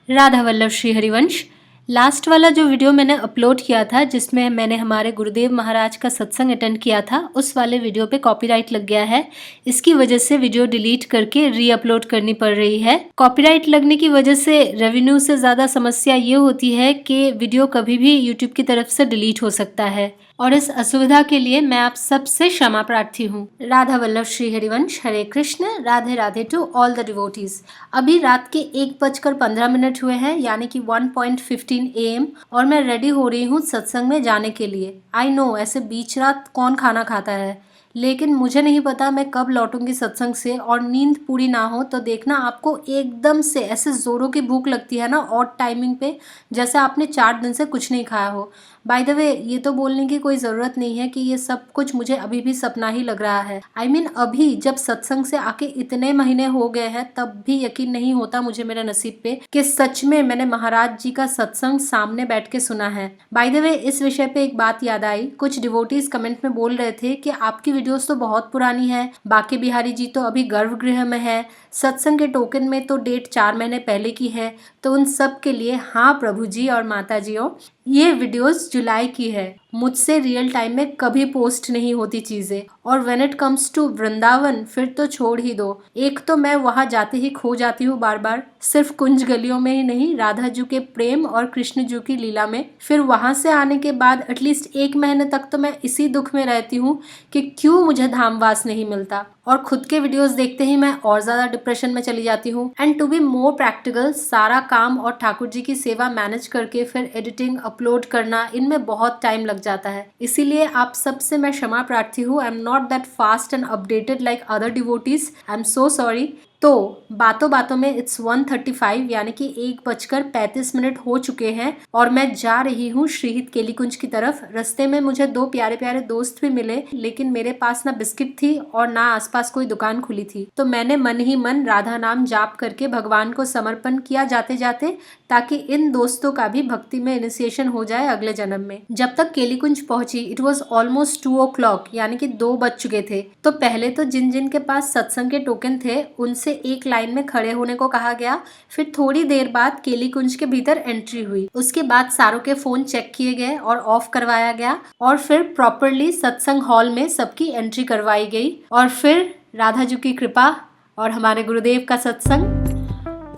Radha Vallabh Shri Harivansh. Last वाला जो video मैंने अपलोड किया था जिसमें मैंने हमारे गुरुदेव महाराज का सत्संग अटेंड किया था, उस वाले वीडियो पे कॉपीराइट लग गया है। इसकी वजह से वीडियो डिलीट करके री अपलोड करनी पड़ रही है। कॉपीराइट लगने की वजह से रेवेन्यू से ज़्यादा समस्या ये होती है कि वीडियो कभी भी यूट्यूब की तरफ से डिलीट हो सकता है और इस असुविधा के लिए मैं आप सबसे क्षमा प्रार्थी हूँ। Radha Vallabh Shri Harivansh. Hare Krishna. Radhe Radhe to all the devotees. अभी रात के 1:15 हुए हैं, यानी कि 1:15 AM, और मैं रेडी हो रही हूँ सत्संग में जाने के लिए। आई नो ऐसे बीच रात कौन खाना खाता है, लेकिन मुझे नहीं पता मैं कब लौटूंगी सत्संग से, और नींद पूरी ना हो तो देखना आपको एकदम से ऐसे ज़ोरों की भूख लगती है ना ऑड टाइमिंग पे, जैसे आपने 4 दिन से कुछ नहीं खाया हो। बाय द वे, ये तो बोलने की कोई ज़रूरत नहीं है कि ये सब कुछ मुझे अभी भी सपना ही लग रहा है। I mean, अभी जब सत्संग से आके इतने महीने हो गए हैं तब भी यकीन नहीं होता मुझे मेरे नसीब पे कि सच में मैंने महाराज जी का सत्संग सामने बैठ के सुना है। बाय द वे, इस विषय पे एक बात याद आई। कुछ डिवोटीज कमेंट में बोल रहे थे कि आपकी वीडियोस तो बहुत पुरानी है, बाकी बिहारी जी तो अभी गर्भगृह में है, सत्संग के टोकन में तो डेट 4 महीने पहले की है। तो उन सब के लिए हाँ प्रभु जी और माता जियों, ये वीडियोस जुलाई की है। मुझसे रियल टाइम में कभी पोस्ट नहीं होती चीजें, और when it comes to Vrindavan फिर तो छोड़ ही दो। एक तो मैं वहां जाते ही खो जाती हूँ बार बार, सिर्फ कुंज गलियों में ही नहीं, राधा जी के प्रेम और कृष्ण जी की लीला में। फिर वहां से आने के बाद एटलीस्ट 1 महीने तक तो मैं इसी दुख में रहती हूँ कि क्यों मुझे धामवास नहीं मिलता, और खुद के वीडियोस देखते ही मैं और ज्यादा डिप्रेशन में चली जाती हूँ। And to be more practical, सारा काम और ठाकुर जी की सेवा मैनेज करके फिर एडिटिंग अपलोड करना, इनमें बहुत टाइम लग जाता है। इसीलिए आप सबसे मैं क्षमा प्रार्थी हूँ। I am not that fast and updated like other devotees. I am so sorry. तो बातों बातों में इट्स 1:35 यानी कि 1:35 हो चुके हैं, और मैं जा रही हूँ श्रीहित केली कुंज की तरफ। रास्ते में मुझे 2 प्यारे प्यारे दोस्त भी मिले, लेकिन मेरे पास ना बिस्किट थी और ना आसपास कोई दुकान खुली थी। तो मैंने मन ही मन राधा नाम जाप करके भगवान को समर्पण किया जाते जाते, ताकि इन दोस्तों का भी भक्ति में इनिशिएशन हो जाए अगले जन्म में। जब तक केली कुंज पहुंची इट वॉज ऑलमोस्ट 2 o'clock, यानी कि 2 बज चुके थे। तो पहले तो जिन जिन के पास सत्संग के टोकन थे उनसे एक लाइन में खड़े होने को कहा गया। फिर थोड़ी देर बाद केली कुंज के भीतर एंट्री हुई। उसके बाद सारों के फोन चेक किए गए और ऑफ करवाया गया, और फिर प्रॉपरली सत्संग हॉल में सबकी एंट्री करवाई गई। और फिर राधा जी की कृपा और हमारे गुरुदेव का सत्संग।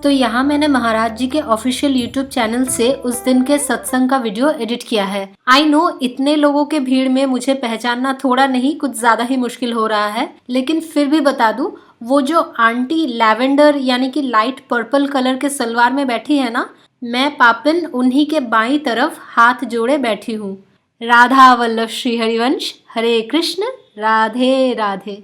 तो यहाँ मैंने महाराज जी के ऑफिशियल यूट्यूब चैनल से उस दिन के सत्संग का वीडियो एडिट किया है। आई नो इतने लोगों के भीड़ में मुझे पहचानना थोड़ा नहीं कुछ ज्यादा ही मुश्किल हो रहा है, लेकिन फिर भी बता दूं, वो जो आंटी लैवेंडर यानी कि लाइट पर्पल कलर के सलवार में बैठी है ना, मैं पापिन उन्हीं के बाईं तरफ हाथ जोड़े बैठी हूँ। राधा वल्लभ श्री हरिवंश। हरे कृष्ण। राधे राधे।